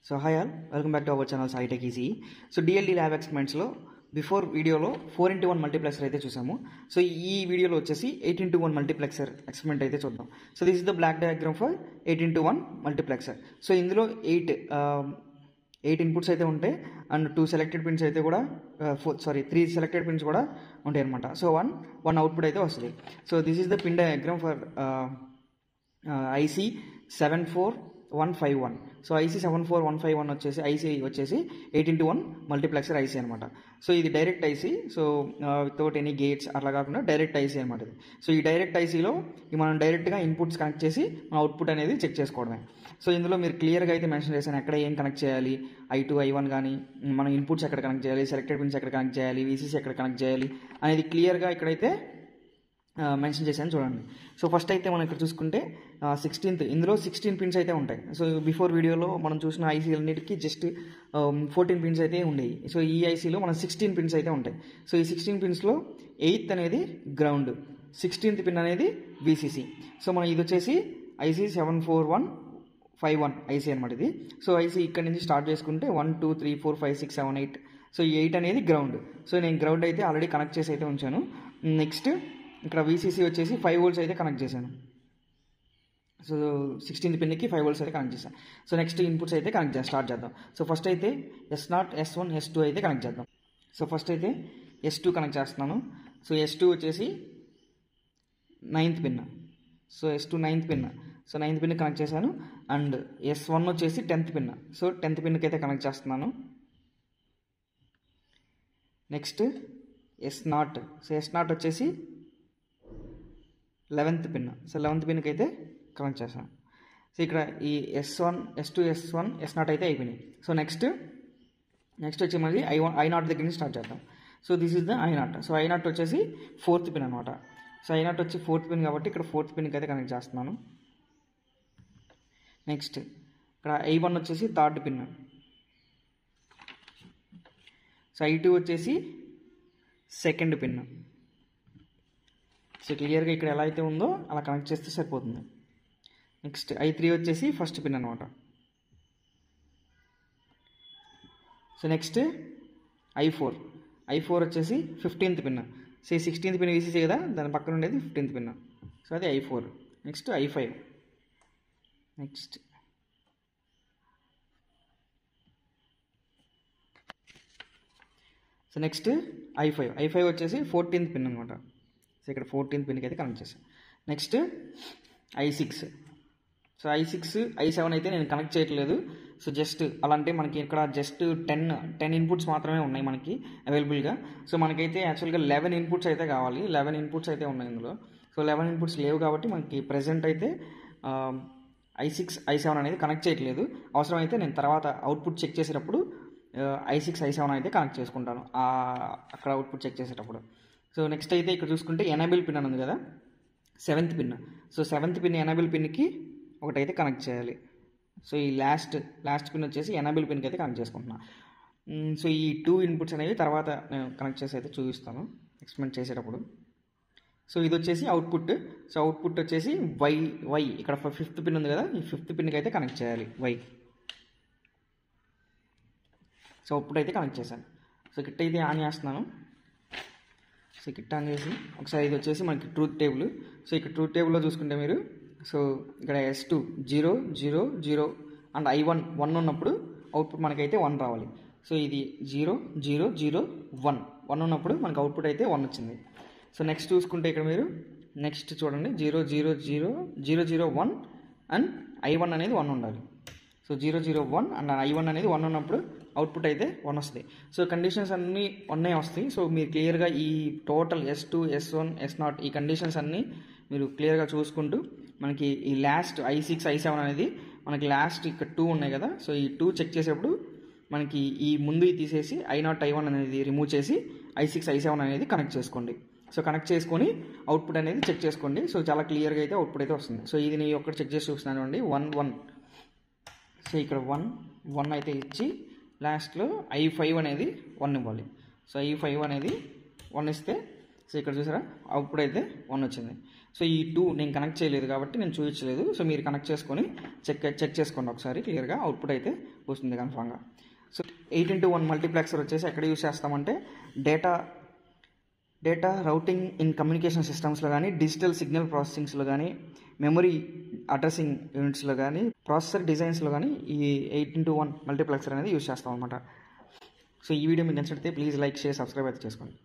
So hi all, welcome back to our channel Sai tech easy. So DLD lab ఎక్స్పెరిమెంట్స్లో before వీడియోలో 4x1 multiplexer అయితే చూసాము. So ఈ వీడియోలో వచ్చేసి 8x1 మల్టీప్లెక్సర్ ఎక్స్పెరిమెంట్ అయితే చూద్దాం. So this is the block diagram for 8x1 multiplexer. So ఇందులో 8 ఇన్పుట్స్ అయితే ఉంటాయి అండ్ 2 సెలెక్టెడ్ పిన్స్ అయితే కూడా 3 సెలెక్టెడ్ పిన్స్ కూడా ఉంటాయి అనమాట. సో వన్ అవుట్పుట్ అయితే వస్తుంది. So this is the pin diagram for IC 74151. So IC 74151 వచ్చేసి ఐసీ వచ్చేసి 8x1 మల్టీప్లెక్సర్ ఐసీ అనమాట. సో ఇది direct IC. So without any gates అట్లా కాకుండా డైరెక్ట్ ఐసీ అనమాట ఇది. సో ఈ డైరెక్ట్ ఐసీలో మనం డైరెక్ట్గా ఇన్పుట్స్ కనెక్ట్ చేసి మన అవుట్పుట్ అనేది చెక్ చేసుకోవడమే. సో ఇందులో మీరు క్లియర్గా అయితే మెన్షన్ చేశాను ఎక్కడ ఏం కనెక్ట్ చేయాలి, I2 I1 కానీ మనం ఇన్పుట్స్ ఎక్కడ కనెక్ట్ చేయాలి, సెలెక్టెడ్ పిన్స్ ఎక్కడ కనెక్ట్ చేయాలి, VCC ఎక్కడ కనెక్ట్ చేయాలి అనేది క్లియర్గా ఇక్కడైతే మెన్షన్ చేశాను చూడండి. సో ఫస్ట్ అయితే మనం ఇక్కడ చూసుకుంటే ఇందులో 16 పిన్స్ అయితే ఉంటాయి. సో బిఫోర్ వీడియోలో మనం చూసిన ఐసీలన్నిటికీ జస్ట్ 14 పిన్స్ అయితే ఉండేవి. సో ఈ ఐసీలో మనం 16 పిన్స్ అయితే ఉంటాయి. సో ఈ 16 పిన్స్లో 8th అనేది గ్రౌండ్, 16th పిన్ అనేది VCC. సో మనం ఇది వచ్చేసి ఐసీ 74151 ఐసీ అనమాట ఇది. సో ఐసీ ఇక్కడ నుంచి స్టార్ట్ చేసుకుంటే 1 2 3 4 5 6 7 8. సో ఈ 8 అనేది గ్రౌండ్. సో నేను గ్రౌండ్ అయితే ఆల్రెడీ కనెక్ట్ చేసి అయితే ఉంచాను. నెక్స్ట్ ఇక్కడ VCC వచ్చేసి 5 volts అయితే కనెక్ట్ చేశాను. సో 16th పిన్కి 5 volts అయితే కనెక్ట్ చేశాను. సో నెక్స్ట్ ఇన్పుట్స్ అయితే స్టార్ట్ చేద్దాం. సో ఫస్ట్ అయితే S0, S1, S2 అయితే కనెక్ట్ చేద్దాం. సో ఫస్ట్ అయితే S2 కనెక్ట్ చేస్తున్నాను. సో S2 వచ్చేసి 9th pin. So S2 9th pin. So 9th pin connect చేశాను. అండ్ S1 వచ్చేసి 10th పిన్. సో 10th పిన్కి అయితే కనెక్ట్ చేస్తున్నాను. Next S0. సో S0 వచ్చేసి 11th పిన్. సో 11th పిన్కి అయితే connect చేశాను. సో ఇక్కడ ఈ S1, S2, S1, S0 అయితే అయిపోయినాయి. సో నెక్స్ట్ వచ్చి మళ్ళీ I0 దగ్గర నుంచి స్టార్ట్ చేద్దాం. So this is the I0. So I0 వచ్చేసి 4th పిన్ అనమాట. సో I0 వచ్చి 4th పిన్ కాబట్టి ఇక్కడ 4th పిన్కి అయితే కనెక్ట్ చేస్తున్నాను. నెక్స్ట్ ఇక్కడ I1 వచ్చేసి 3rd పిన్. సో I2 వచ్చేసి 2nd పిన్. సో క్లియర్గా ఇక్కడ ఎలా అయితే ఉందో అలా కనెక్ట్ చేస్తే సరిపోతుంది. నెక్స్ట్ I3 వచ్చేసి 1st పిన్ అనమాట. సో నెక్స్ట్ I4 వచ్చేసి 15th pin. So 16th pin VCC కదా, దాని పక్కన ఉండేది 15th పిన్. సో అది I4. Next I5. Next so next I5 వచ్చేసి 14th పిన్ అనమాట. సో ఇక్కడ 14th పిన్కి అయితే కనెక్ట్ చేశాను. Next I6. So I6, I7 అయితే నేను కనెక్ట్ చేయట్లేదు. సో జస్ట్ అలాంటి మనకి ఇక్కడ జస్ట్ 10 ఇన్పుట్స్ మాత్రమే ఉన్నాయి మనకి అవైలబుల్గా. సో మనకైతే యాక్చువల్గా 11 ఇన్పుట్స్ అయితే కావాలి. 11 ఇన్పుట్స్ అయితే ఉన్నాయి ఇందులో. సో 11 ఇన్పుట్స్ లేవు కాబట్టి మనకి ప్రజెంట్ అయితే I6, I7 అనేది కనెక్ట్ చేయట్లేదు. అవసరం అయితే నేను తర్వాత అవుట్పుట్ చెక్ చేసేటప్పుడు I6, I7 అయితే కనెక్ట్ చేసుకుంటాను అక్కడ అవుట్పుట్ చెక్ చేసేటప్పుడు. సో నెక్స్ట్ అయితే ఇక్కడ చూసుకుంటే ఎనేబుల్ పిన్ అని ఉంది కదా, 7th pin. So 7th pin enable పిన్కి ఒకటైతే కనెక్ట్ చేయాలి. సో ఈ లాస్ట్ పిన్ వచ్చేసి ఎనేబుల్ పిన్కి అయితే కనెక్ట్ చేసుకుంటున్నాను. సో ఈ 2 ఇన్పుట్స్ అనేవి తర్వాత నేను కనెక్ట్ చేసి అయితే చూపిస్తాను ఎక్స్పెరిమెంట్ చేసేటప్పుడు. సో ఇది వచ్చేసి అవుట్పుట్. సో అవుట్పుట్ వచ్చేసి వై ఇక్కడ 5th పిన్ ఉంది కదా, ఈ 5th పిన్కి అయితే కనెక్ట్ చేయాలి వై. సో అవుట్పుట్ అయితే కనెక్ట్ చేశాను. సో కిట్ అయితే ఆన్ చేస్తున్నాను. సో కిట్ ఆన్ చేసి ఒకసారి ఇది వచ్చేసి మనకి ట్రూత్ టేబుల్. సో ఇక్కడ ట్రూత్ టేబుల్లో చూసుకుంటే మీరు సో ఇక్కడ S2 0 0 0 అండ్ I1 1 ఉన్నప్పుడు అవుట్పుట్ మనకైతే 1 రావాలి. సో ఇది 0 0 0 1 ఉన్నప్పుడు మనకు అవుట్పుట్ అయితే 1 వచ్చింది. సో నెక్స్ట్ చూసుకుంటే ఇక్కడ మీరు నెక్స్ట్ చూడండి 0 0 0 0 0 1 అండ్ I1 అనేది 1 ఉండాలి. సో 0 0 1 అండ్ I1 అనేది 1 ఉన్నప్పుడు అవుట్పుట్ అయితే 1 వస్తుంది. సో కండిషన్స్ అన్నీ 1 వస్తాయి. సో మీరు క్లియర్గా ఈ టోటల్ S2, S1, S0 ఈ కండిషన్స్ అన్నీ మీరు క్లియర్గా చూసుకుంటూ మనకి ఈ లాస్ట్ I6, I7 అనేది మనకి లాస్ట్ ఇక్కడ 2 ఉన్నాయి కదా. సో ఈ 2 చెక్ చేసేటప్పుడు మనకి ఈ ముందు తీసేసి I0, I1 అనేది రిమూవ్ చేసి I6, I7 అనేది కనెక్ట్ చేసుకోండి. సో కనెక్ట్ చేసుకొని అవుట్పుట్ అనేది చెక్ చేసుకోండి. సో చాలా క్లియర్గా అయితే అవుట్పుట్ అయితే వస్తుంది. సో ఇది నేను ఒక్కటి చెక్ చేసి చూస్తున్నాను అండి 1 1. సో ఇక్కడ 1 అయితే ఇచ్చి లాస్ట్లో I5 అనేది 1 ఇవ్వాలి. సో I5 అనేది 1 ఇస్తే సో ఇక్కడ చూసారా అవుట్పుట్ అయితే 1 వచ్చింది. సో ఈ 2 నేను కనెక్ట్ చేయలేదు కాబట్టి నేను చూపించలేదు. సో మీరు కనెక్ట్ చేసుకొని చెక్ చేసుకోండి ఒకసారి క్లియర్గా. అవుట్పుట్ అయితే వస్తుంది కన్ఫామ్గా. సో 8x1 మల్టీప్లెక్సర్ వచ్చేసి ఎక్కడ యూస్ చేస్తామంటే డేటా రౌటింగ్ ఇన్ కమ్యూనికేషన్ సిస్టమ్స్లో కానీ, డిజిటల్ సిగ్నల్ ప్రాసెసింగ్స్లో కానీ, మెమరీ అడ్రసింగ్ యూనిట్స్లో కానీ, ప్రాసెసర్ డిజైన్స్లో కానీ ఈ 8x1 మల్టీప్లెక్సర్ అనేది యూస్ చేస్తాం అనమాట. సో ఈ వీడియో మీకు నచ్చితే ప్లీజ్ లైక్, షేర్, సబ్స్క్రైబ్ అయితే చేసుకోండి.